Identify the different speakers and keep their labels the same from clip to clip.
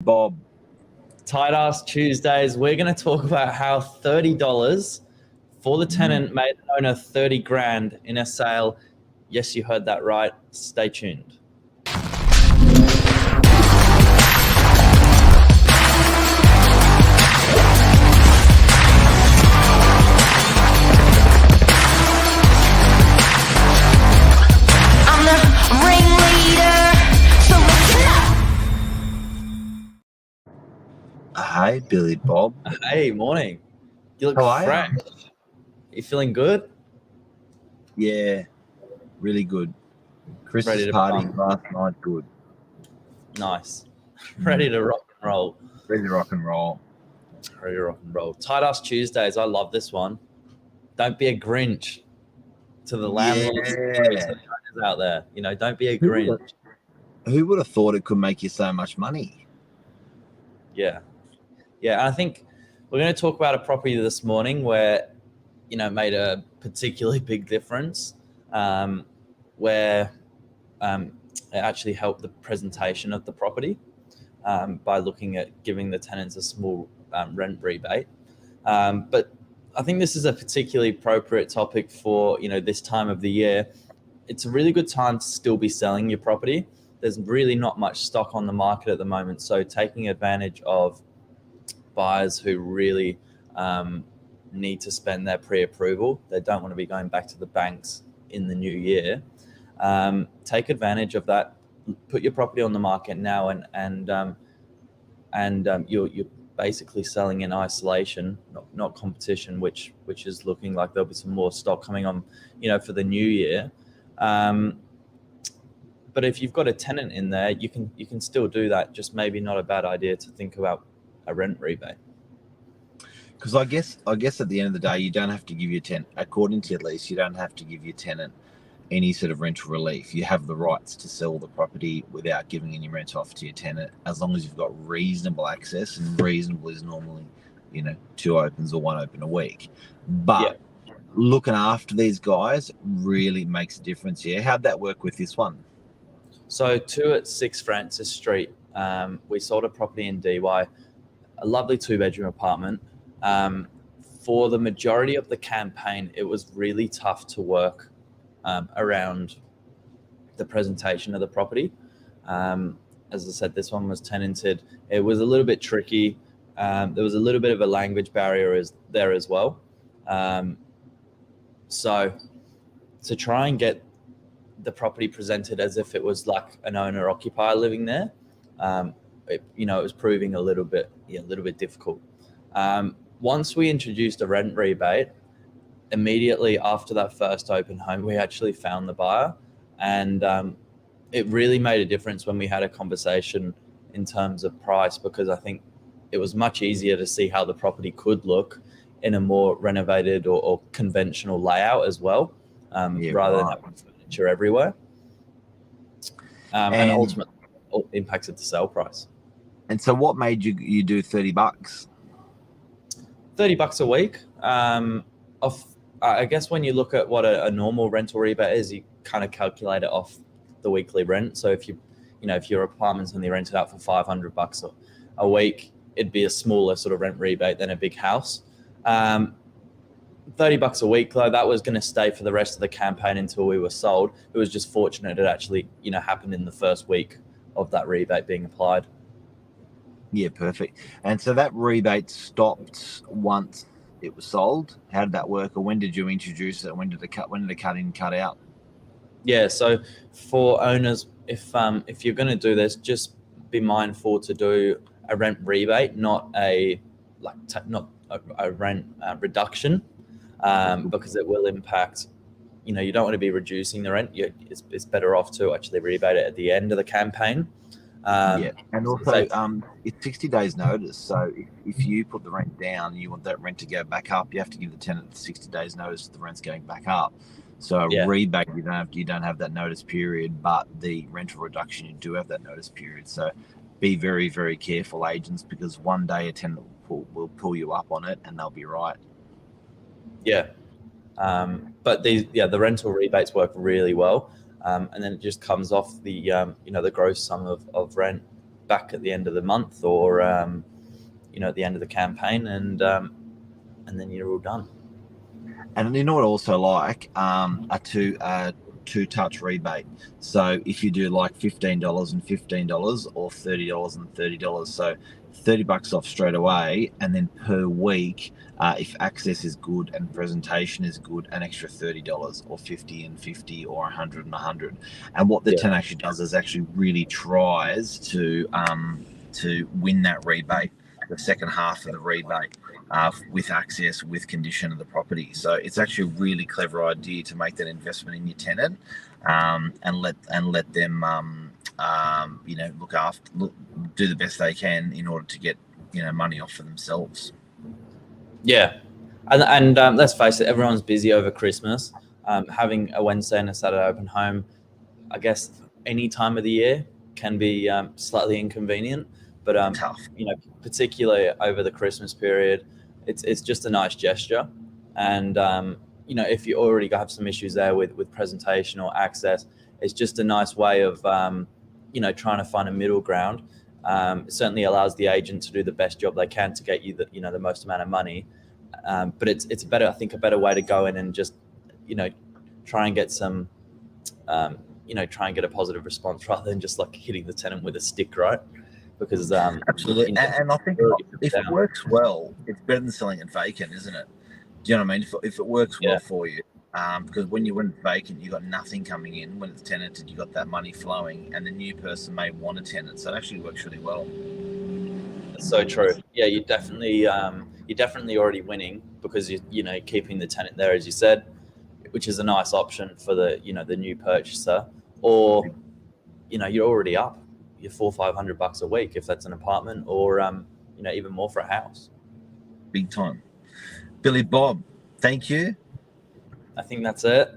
Speaker 1: Bob.
Speaker 2: Tight Ass Tuesdays. We're going to talk about how $30 for the tenant made the owner 30 grand in a sale. Yes, you heard that right. Stay tuned.
Speaker 1: Hey, Billy Bob.
Speaker 2: Hey, morning. You look fresh. You feeling good?
Speaker 1: Yeah, really good. Christmas party last night, good.
Speaker 2: Nice. Ready to rock and roll.
Speaker 1: Ready to rock and roll.
Speaker 2: Ready to rock and roll. Tight Ass Tuesdays. I love this one. Don't be a Grinch to the landlords, to the owners out there. You know, don't be a Grinch.
Speaker 1: Who would have thought it could make you so much money?
Speaker 2: Yeah. Yeah, I think we're going to talk about a property this morning where, you know, made a particularly big difference, where it actually helped the presentation of the property by looking at giving the tenants a small rent rebate. But I think this is a particularly appropriate topic for, you know, this time of the year. It's a really good time to still be selling your property. There's really not much stock on the market at the moment, so taking advantage of buyers who really need to spend their pre-approval. They don't want to be going back to the banks in the new year. Take advantage of that. Put your property on the market now, and you're basically selling in isolation, not competition, which is looking like there'll be some more stock coming on, you know, for the new year. But if you've got a tenant in there, you can still do that. Just maybe not a bad idea to think about a rent rebate.
Speaker 1: Because I guess at the end of the day, you don't have to give your tenant, according to your lease, you don't have to give your tenant any sort of rental relief. You have the rights to sell the property without giving any rent off to your tenant, as long as you've got reasonable access, and reasonable is normally, you know, 2 opens or 1 open a week. But looking after these guys really makes a difference here. How'd that work with this one?
Speaker 2: So 2 at 6 Francis Street, we sold a property in DY, a lovely 2-bedroom apartment. For the majority of the campaign, it was really tough to work around the presentation of the property. As I said, this one was tenanted. It was a little bit tricky. There was a little bit of a language barrier there as well. So to try and get the property presented as if it was like an owner-occupier living there, it was proving a little bit difficult. Once we introduced a rent rebate, immediately after that first open home, we actually found the buyer, and it really made a difference when we had a conversation in terms of price, because I think it was much easier to see how the property could look in a more renovated or conventional layout as well, rather than having furniture everywhere. And ultimately impacted the sale price.
Speaker 1: And so what made you do $30?
Speaker 2: $30 a week. I guess when you look at what a normal rental rebate is, you kind of calculate it off the weekly rent. So if if your apartment's only rented out for $500 a week, it'd be a smaller sort of rent rebate than a big house. $30 a week, though, that was going to stay for the rest of the campaign until we were sold. It was just fortunate it actually, happened in the first week of that rebate being applied.
Speaker 1: Yeah, perfect. And so that rebate stopped once it was sold. How did that work, or when did you introduce it? When did it cut in, cut out?
Speaker 2: Yeah, so for owners, if you're going to do this, just be mindful to do a rent rebate, not a rent reduction, because it will impact. You don't want to be reducing the rent. It's better off to actually rebate it at the end of the campaign.
Speaker 1: And also it's 60 days notice. So if you put the rent down and you want that rent to go back up, you have to give the tenant 60 days notice that the rent's going back up. So a rebate, you don't have that notice period, but the rental reduction, you do have that notice period. So be very, very careful, agents, because one day a tenant will pull you up on it and they'll be right.
Speaker 2: Yeah. But the rental rebates work really well. And then it just comes off the gross sum of rent. back at the end of the month or at the end of the campaign, and then you're all done.
Speaker 1: And you know what I also like? A two-touch rebate. So if you do like $15 and $15 or $30 and $30, so $30 off straight away, and then per week, if access is good and presentation is good, an extra $30 or 50 and 50 or 100 and 100. And what the tenant actually does is actually really tries to win that rebate, the second half of the rebate, with access, with condition of the property. So it's actually a really clever idea to make that investment in your tenant, and let them do the best they can in order to get money off for themselves.
Speaker 2: Yeah, and let's face it, everyone's busy over Christmas. Having a Wednesday and a Saturday open home, I guess any time of the year can be slightly inconvenient, but
Speaker 1: Tough.
Speaker 2: Particularly over the Christmas period, it's just a nice gesture. And if you already have some issues there with presentation or access, it's just a nice way of trying to find a middle ground. It certainly allows the agent to do the best job they can to get you the most amount of money. But it's better, I think, a better way to go in and just try and get some try and get a positive response rather than just like hitting the tenant with a stick, right? Because
Speaker 1: absolutely, and I think if it works well, it's better than selling it vacant, isn't it? Do you know what I mean? If it works well for you, because when you went vacant, you got nothing coming in. When it's tenanted, you got that money flowing, and the new person may want a tenant, so it actually works really well.
Speaker 2: That's so true. Yeah, you're definitely already winning because you're keeping the tenant there, as you said, which is a nice option for the the new purchaser, or you're already up. You're $400-500 a week if that's an apartment, or even more for a house.
Speaker 1: Big time. Billy Bob, thank you.
Speaker 2: I think that's it.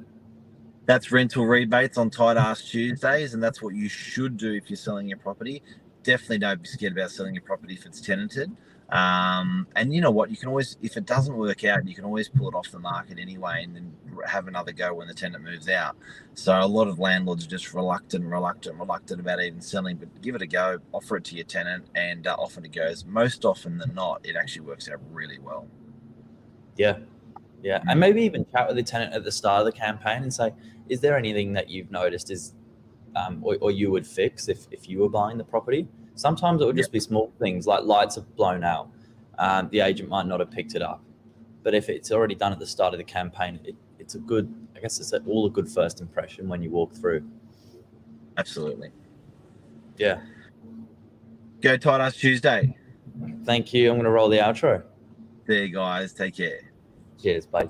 Speaker 1: That's rental rebates on Tight Ass Tuesdays, and that's what you should do if you're selling your property. Definitely don't be scared about selling your property if it's tenanted. And you know what? You can always, if it doesn't work out, you can always pull it off the market anyway, and then have another go when the tenant moves out. So a lot of landlords are just reluctant about even selling. But give it a go, offer it to your tenant, and often it goes. Most often than not, it actually works out really well.
Speaker 2: Yeah, and maybe even chat with the tenant at the start of the campaign and say, is there anything that you've noticed or you would fix if you were buying the property? Sometimes it would just be small things like lights have blown out. The agent might not have picked it up, but if it's already done at the start of the campaign, it's a good, I guess it's all a good first impression when you walk through.
Speaker 1: Absolutely.
Speaker 2: Yeah.
Speaker 1: Go Tight Ass Tuesday.
Speaker 2: Thank you. I'm going to roll the outro.
Speaker 1: There, guys. Take care.
Speaker 2: Cheers. Bye.